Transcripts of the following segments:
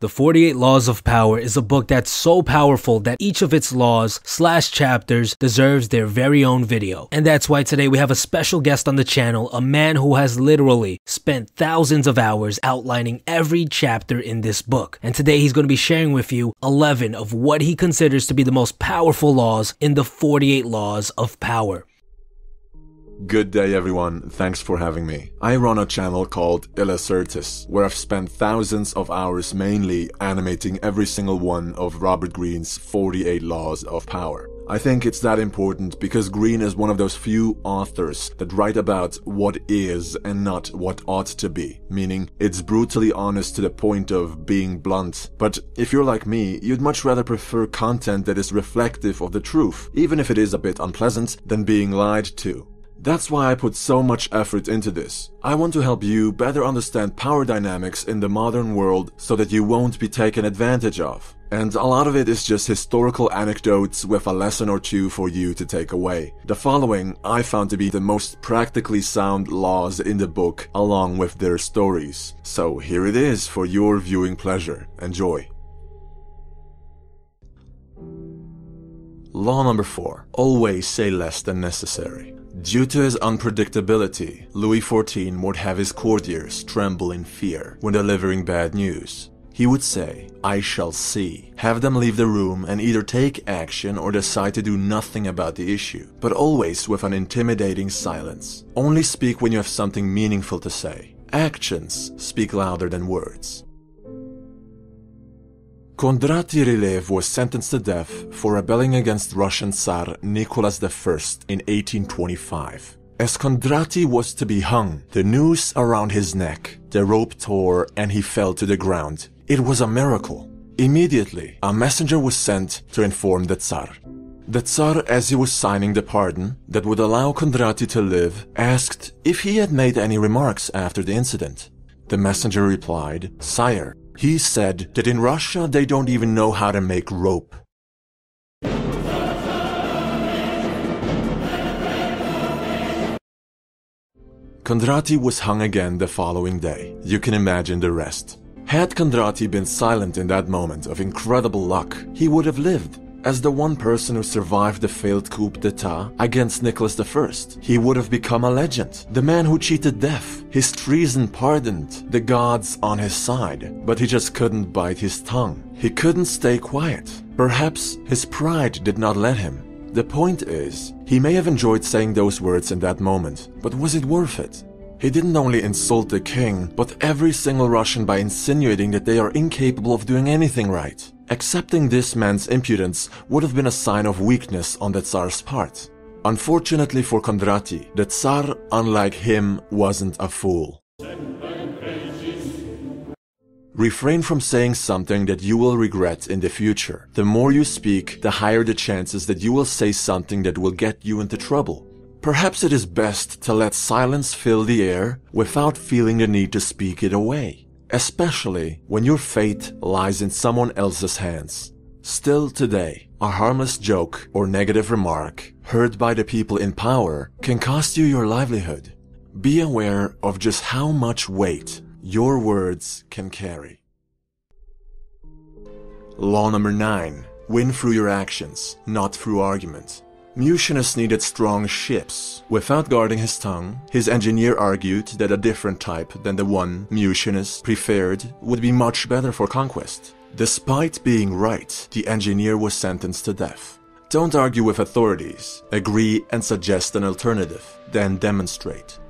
The 48 Laws of Power is a book that's so powerful that each of its laws/chapters deserves their very own video. And that's why today we have a special guest on the channel, a man who has literally spent thousands of hours outlining every chapter in this book. And today he's going to be sharing with you 11 of what he considers to be the most powerful laws in the 48 Laws of Power. Good day everyone, thanks for having me. I run a channel called Illacertus, where I've spent thousands of hours mainly animating every single one of Robert Greene's 48 Laws of Power. I think it's that important because Greene is one of those few authors that write about what is and not what ought to be, meaning it's brutally honest to the point of being blunt. But if you're like me, you'd much rather prefer content that is reflective of the truth, even if it is a bit unpleasant, than being lied to. That's why I put so much effort into this. I want to help you better understand power dynamics in the modern world so that you won't be taken advantage of. And a lot of it is just historical anecdotes with a lesson or two for you to take away. The following I found to be the most practically sound laws in the book along with their stories. So here it is for your viewing pleasure. Enjoy. Law number 4. Always say less than necessary. Due to his unpredictability, Louis XIV would have his courtiers tremble in fear when delivering bad news. He would say, "I shall see," have them leave the room and either take action or decide to do nothing about the issue, but always with an intimidating silence. Only speak when you have something meaningful to say. Actions speak louder than words. Kondraty Ryleyev was sentenced to death for rebelling against Russian Tsar Nicholas I in 1825. As Kondraty was to be hung, the noose around his neck, the rope tore and he fell to the ground. It was a miracle. Immediately, a messenger was sent to inform the Tsar. The Tsar, as he was signing the pardon that would allow Kondraty to live, asked if he had made any remarks after the incident. The messenger replied, "Sire, he said that in Russia they don't even know how to make rope." Kondraty was hung again the following day. You can imagine the rest. Had Kondraty been silent in that moment of incredible luck, he would have lived. As the one person who survived the failed coup d'etat against Nicholas I, he would have become a legend. The man who cheated death, his treason pardoned, the gods on his side. But he just couldn't bite his tongue. He couldn't stay quiet. Perhaps his pride did not let him. The point is, he may have enjoyed saying those words in that moment, but was it worth it? He didn't only insult the king, but every single Russian by insinuating that they are incapable of doing anything right. Accepting this man's impudence would have been a sign of weakness on the Tsar's part. Unfortunately for Kondraty, the Tsar, unlike him, wasn't a fool. Refrain from saying something that you will regret in the future. The more you speak, the higher the chances that you will say something that will get you into trouble. Perhaps it is best to let silence fill the air without feeling the need to speak it away. Especially when your fate lies in someone else's hands. Still today, a harmless joke or negative remark heard by the people in power can cost you your livelihood. Be aware of just how much weight your words can carry. Law number 9. Win through your actions, not through argument. Mucius needed strong ships. Without guarding his tongue, his engineer argued that a different type than the one Mucius preferred would be much better for conquest. Despite being right, the engineer was sentenced to death. Don't argue with authorities. Agree and suggest an alternative, then demonstrate.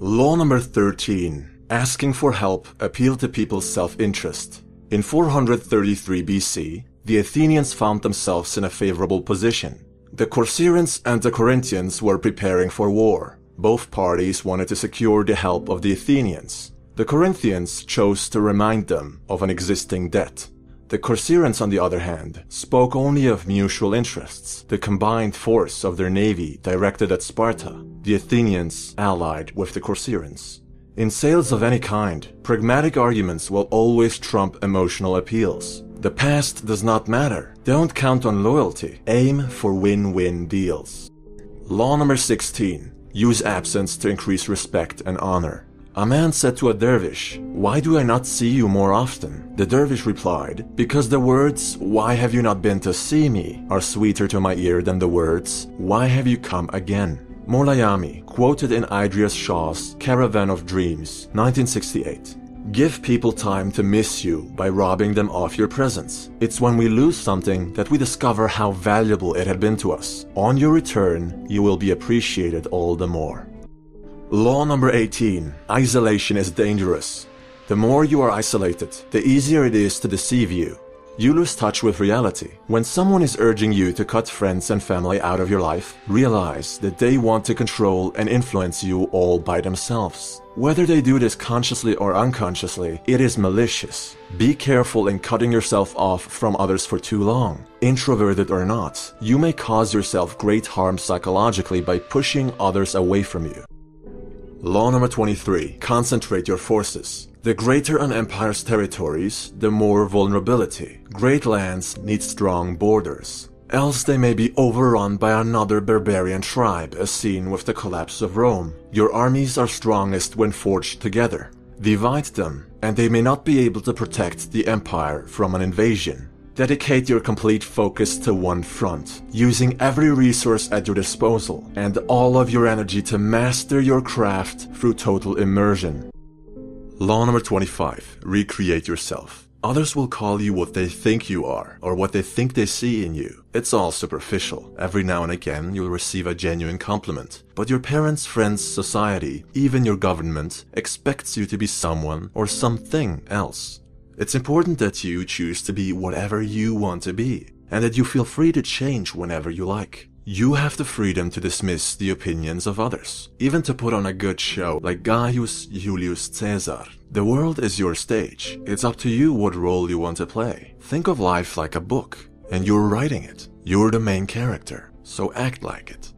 Law number 13. Asking for help appealed to people's self-interest. In 433 BC, the Athenians found themselves in a favorable position. The Corcyraeans and the Corinthians were preparing for war. Both parties wanted to secure the help of the Athenians. The Corinthians chose to remind them of an existing debt. The Corcyraeans, on the other hand, spoke only of mutual interests, the combined force of their navy directed at Sparta, the Athenians allied with the Corcyraeans. In sales of any kind, pragmatic arguments will always trump emotional appeals. The past does not matter. Don't count on loyalty. Aim for win-win deals. Law number 16. Use absence to increase respect and honor. A man said to a dervish, "Why do I not see you more often?" The dervish replied, "Because the words, 'Why have you not been to see me?' are sweeter to my ear than the words, 'Why have you come again?'" Molayami, quoted in Idries Shah's Caravan of Dreams, 1968. Give people time to miss you by robbing them of your presence. It's when we lose something that we discover how valuable it had been to us. On your return, you will be appreciated all the more. Law number 18. Isolation is dangerous. The more you are isolated, the easier it is to deceive you. You lose touch with reality. When someone is urging you to cut friends and family out of your life, realize that they want to control and influence you all by themselves. Whether they do this consciously or unconsciously, it is malicious. Be careful in cutting yourself off from others for too long. Introverted or not, you may cause yourself great harm psychologically by pushing others away from you. Law number 23. Concentrate your forces. The greater an empire's territories, the more vulnerability. Great lands need strong borders. Else they may be overrun by another barbarian tribe, as seen with the collapse of Rome. Your armies are strongest when forged together. Divide them, and they may not be able to protect the empire from an invasion. Dedicate your complete focus to one front, using every resource at your disposal and all of your energy to master your craft through total immersion. Law number 25. Recreate yourself. Others will call you what they think you are, or what they think they see in you. It's all superficial. Every now and again you'll receive a genuine compliment. But your parents, friends, society, even your government, expects you to be someone or something else. It's important that you choose to be whatever you want to be, and that you feel free to change whenever you like. You have the freedom to dismiss the opinions of others, even to put on a good show like Gaius Julius Caesar. The world is your stage. It's up to you what role you want to play. Think of life like a book, and you're writing it. You're the main character, so act like it.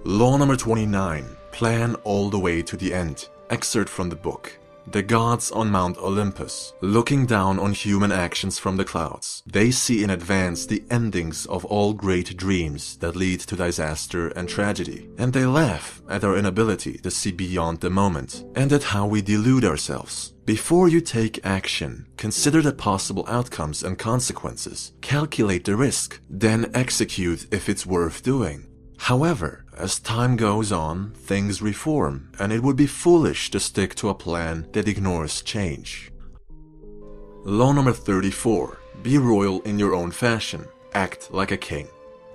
Law number 29. Plan all the way to the end. Excerpt from the book. The gods on Mount Olympus, looking down on human actions from the clouds, they see in advance the endings of all great dreams that lead to disaster and tragedy, and they laugh at our inability to see beyond the moment, and at how we delude ourselves. Before you take action, consider the possible outcomes and consequences, calculate the risk, then execute if it's worth doing. However, as time goes on, things reform, and it would be foolish to stick to a plan that ignores change. Law number 34. Be royal in your own fashion. Act like a king.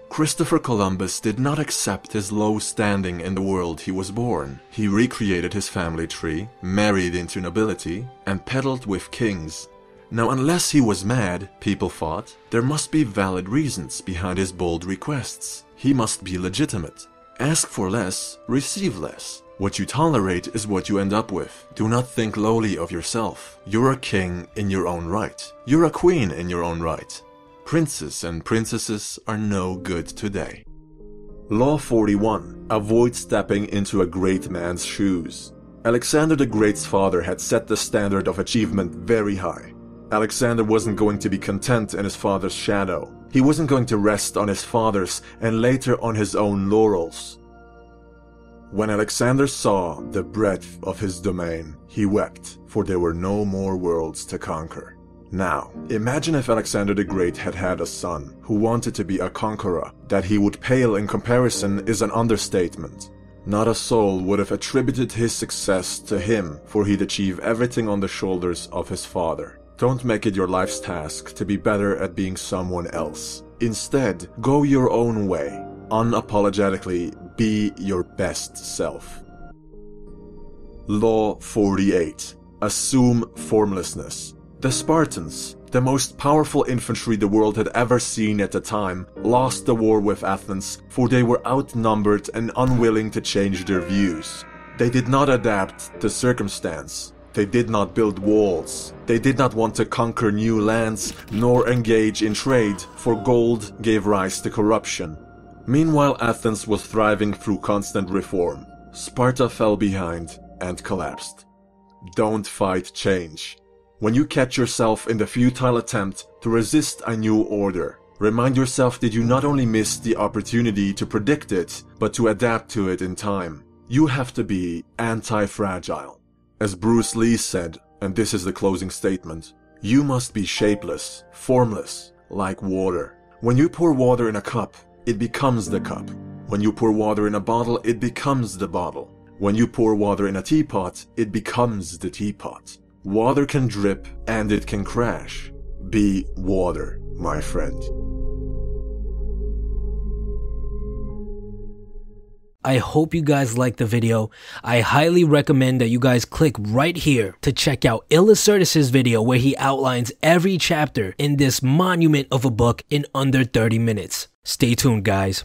Christopher Columbus did not accept his low standing in the world he was born. He recreated his family tree, married into nobility, and peddled with kings. Now, unless he was mad, people thought, there must be valid reasons behind his bold requests. He must be legitimate. Ask for less, receive less. What you tolerate is what you end up with. Do not think lowly of yourself. You're a king in your own right. You're a queen in your own right. Princes and princesses are no good today. Law 41. Avoid stepping into a great man's shoes. Alexander the Great's father had set the standard of achievement very high. Alexander wasn't going to be content in his father's shadow. He wasn't going to rest on his father's and later on his own laurels. When Alexander saw the breadth of his domain, he wept, for there were no more worlds to conquer. Now, imagine if Alexander the Great had had a son who wanted to be a conqueror. That he would pale in comparison is an understatement. Not a soul would have attributed his success to him, for he'd achieve everything on the shoulders of his father. Don't make it your life's task to be better at being someone else. Instead, go your own way. Unapologetically, be your best self. Law 48. Assume formlessness. The Spartans, the most powerful infantry the world had ever seen at the time, lost the war with Athens, for they were outnumbered and unwilling to change their views. They did not adapt to circumstance. They did not build walls. They did not want to conquer new lands, nor engage in trade, for gold gave rise to corruption. Meanwhile, Athens was thriving through constant reform. Sparta fell behind and collapsed. Don't fight change. When you catch yourself in the futile attempt to resist a new order, remind yourself that you not only missed the opportunity to predict it, but to adapt to it in time. You have to be anti-fragile. As Bruce Lee said, and this is the closing statement, you must be shapeless, formless, like water. When you pour water in a cup, it becomes the cup. When you pour water in a bottle, it becomes the bottle. When you pour water in a teapot, it becomes the teapot. Water can drip and it can crash. Be water, my friend. I hope you guys liked the video. I highly recommend that you guys click right here to check out Illacertus' video where he outlines every chapter in this monument of a book in under 30 minutes. Stay tuned, guys.